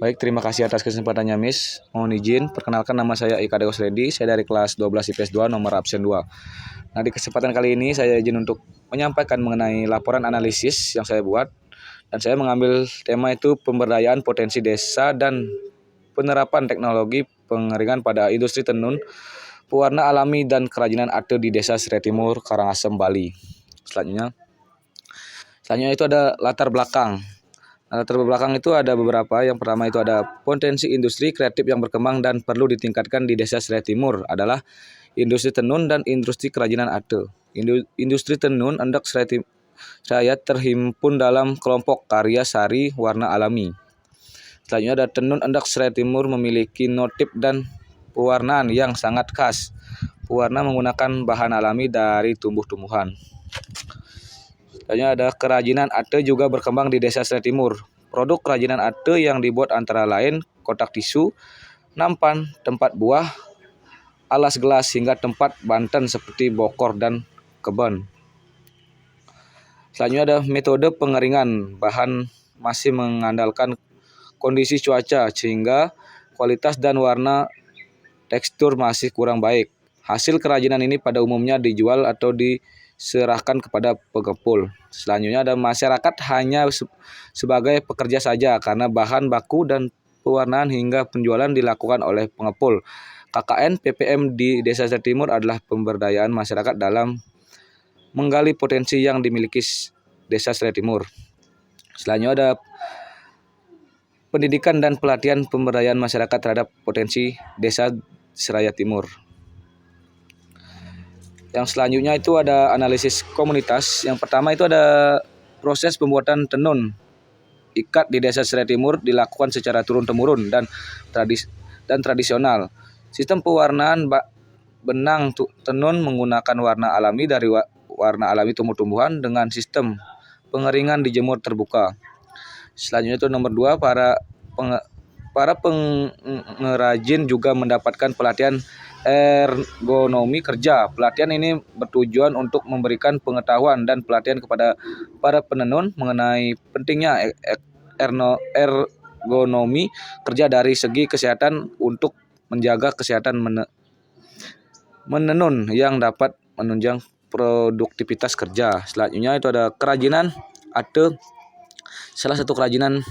Baik, terima kasih atas kesempatannya, Miss. Mohon izin, perkenalkan nama saya Ika Degos Redi, saya dari kelas 12 IPS 2 nomor absen 2. Nah, di kesempatan kali ini saya izin untuk menyampaikan mengenai laporan analisis yang saya buat, dan saya mengambil tema itu pemberdayaan potensi desa dan penerapan teknologi pengeringan pada industri tenun, pewarna alami dan kerajinan arte di Desa Serai Timur, Karangasem, Bali. Selanjutnya itu ada latar belakang. Latar belakang itu ada beberapa. Yang pertama itu ada potensi industri kreatif yang berkembang dan perlu ditingkatkan di Desa Serai Timur adalah industri tenun dan industri kerajinan arte. Industri tenun Endek Seraya terhimpun dalam kelompok karya sari warna alami. Selanjutnya ada tenun Endek Serai Timur memiliki motif dan pewarnaan yang sangat khas. Pewarna menggunakan bahan alami dari tumbuh-tumbuhan. Selanjutnya ada kerajinan arte juga berkembang di Desa Serai Timur. Produk kerajinan arte yang dibuat antara lain kotak tisu, nampan, tempat buah, alas gelas hingga tempat banten seperti bokor dan kebun. Selanjutnya ada metode pengeringan. Bahan masih mengandalkan kondisi cuaca sehingga kualitas dan warna tekstur masih kurang baik. Hasil kerajinan ini pada umumnya dijual atau diserahkan kepada pengepul. Selanjutnya ada masyarakat hanya sebagai pekerja saja karena bahan baku dan pewarnaan hingga penjualan dilakukan oleh pengepul. KKN PPM di Desa Serai Timur adalah pemberdayaan masyarakat dalam menggali potensi yang dimiliki Desa Serai Timur. Selanjutnya ada pendidikan dan pelatihan pemberdayaan masyarakat terhadap potensi Desa Serai Timur. Yang selanjutnya itu ada analisis komunitas. Yang pertama itu ada proses pembuatan tenun ikat di Desa Serai Timur dilakukan secara turun-temurun dan tradisional. Sistem pewarnaan benang tenun menggunakan warna alami dari warna alami tumbuh-tumbuhan dengan sistem pengeringan dijemur terbuka. Selanjutnya itu nomor 2, para pengrajin juga mendapatkan pelatihan ergonomi kerja. Pelatihan ini bertujuan untuk memberikan pengetahuan dan pelatihan kepada para penenun mengenai pentingnya ergonomi kerja dari segi kesehatan untuk menjaga kesehatan menenun yang dapat menunjang produktivitas kerja. Selanjutnya itu ada kerajinan arte. Salah satu kerajinan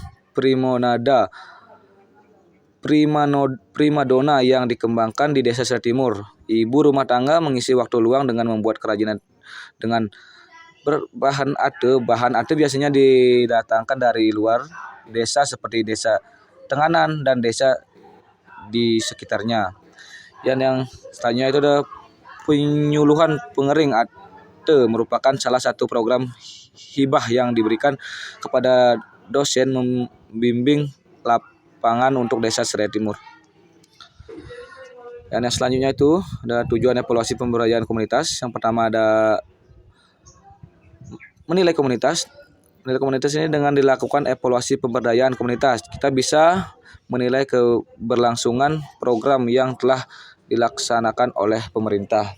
primadona yang dikembangkan di Desa Serai Timur. Ibu rumah tangga mengisi waktu luang dengan membuat kerajinan dengan berbahan arte. Bahan arte biasanya didatangkan dari luar desa seperti Desa Tenganan dan desa di sekitarnya. Yang selanjutnya itu ada penyuluhan pengering arte merupakan salah satu program hibah yang diberikan kepada dosen membimbing lapangan untuk Desa Serai Timur. Dan yang selanjutnya itu ada tujuan evaluasi pemberdayaan komunitas. Yang pertama ada menilai komunitas. Menilai komunitas ini dengan dilakukan evaluasi pemberdayaan komunitas, kita bisa menilai keberlangsungan program yang telah dilaksanakan oleh pemerintah.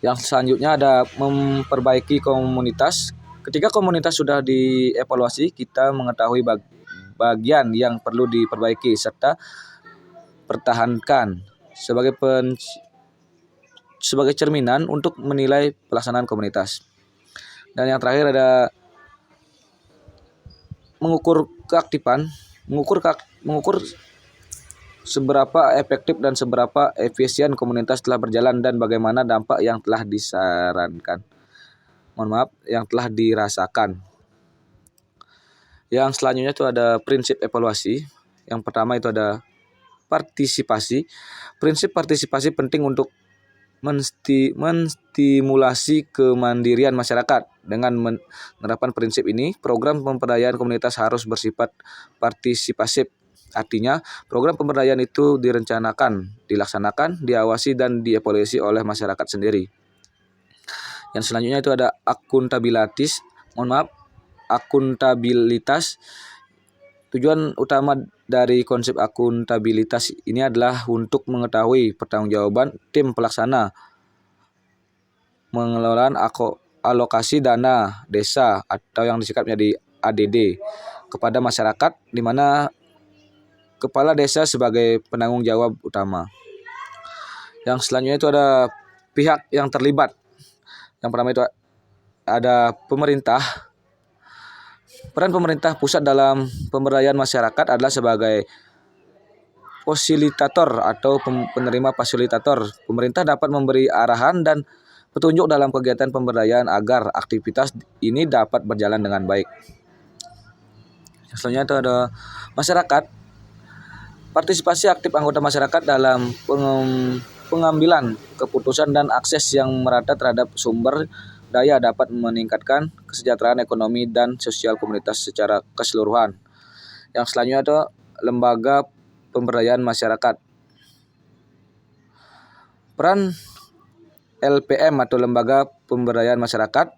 Yang selanjutnya ada memperbaiki komunitas. Ketika komunitas sudah dievaluasi, kita mengetahui bagian yang perlu diperbaiki serta pertahankan sebagai cerminan untuk menilai pelaksanaan komunitas. Dan yang terakhir ada mengukur keaktifan, mengukur seberapa efektif dan seberapa efisien komunitas telah berjalan dan bagaimana dampak yang telah yang telah dirasakan. Yang selanjutnya itu ada prinsip evaluasi. Yang pertama itu ada partisipasi. Prinsip partisipasi penting untuk menstimulasi kemandirian masyarakat. Dengan menerapkan prinsip ini, program pemberdayaan komunitas harus bersifat partisipatif. Artinya, program pemberdayaan itu direncanakan, dilaksanakan, diawasi, dan dievaluasi oleh masyarakat sendiri. Yang selanjutnya itu ada akuntabilitas. Tujuan utama dari konsep akuntabilitas ini adalah untuk mengetahui pertanggungjawaban tim pelaksana pengelolaan alokasi dana desa atau yang disingkat menjadi ADD kepada masyarakat, di mana kepala desa sebagai penanggung jawab utama. Yang selanjutnya itu ada pihak yang terlibat. Yang pertama itu ada pemerintah. Peran pemerintah pusat dalam pemberdayaan masyarakat adalah sebagai fasilitator atau penerima fasilitator. Pemerintah dapat memberi arahan dan petunjuk dalam kegiatan pemberdayaan agar aktivitas ini dapat berjalan dengan baik. Selanjutnya itu ada masyarakat. Partisipasi aktif anggota masyarakat dalam pengambilan keputusan dan akses yang merata terhadap sumber daya dapat meningkatkan kesejahteraan ekonomi dan sosial komunitas secara keseluruhan. Yang selanjutnya itu lembaga pemberdayaan masyarakat. Peran LPM atau Lembaga Pemberdayaan Masyarakat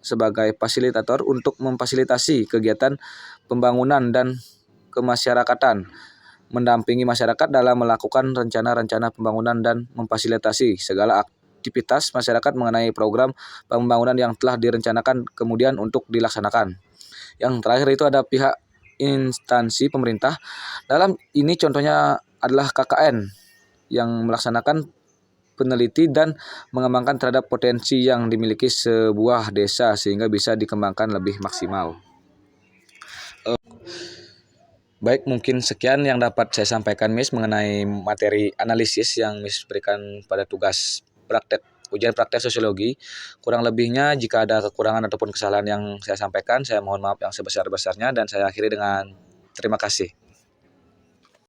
sebagai fasilitator untuk memfasilitasi kegiatan pembangunan dan kemasyarakatan, mendampingi masyarakat dalam melakukan rencana-rencana pembangunan dan memfasilitasi segala aktivitas masyarakat mengenai program pembangunan yang telah direncanakan kemudian untuk dilaksanakan. Yang terakhir itu ada pihak instansi pemerintah. Dalam ini contohnya adalah KKN yang melaksanakan peneliti dan mengembangkan terhadap potensi yang dimiliki sebuah desa sehingga bisa dikembangkan lebih maksimal. Baik, mungkin sekian yang dapat saya sampaikan Miss mengenai materi analisis yang Miss berikan pada tugas praktek ujian praktek sosiologi. Kurang lebihnya jika ada kekurangan ataupun kesalahan yang saya sampaikan, saya mohon maaf yang sebesar-besarnya dan saya akhiri dengan terima kasih.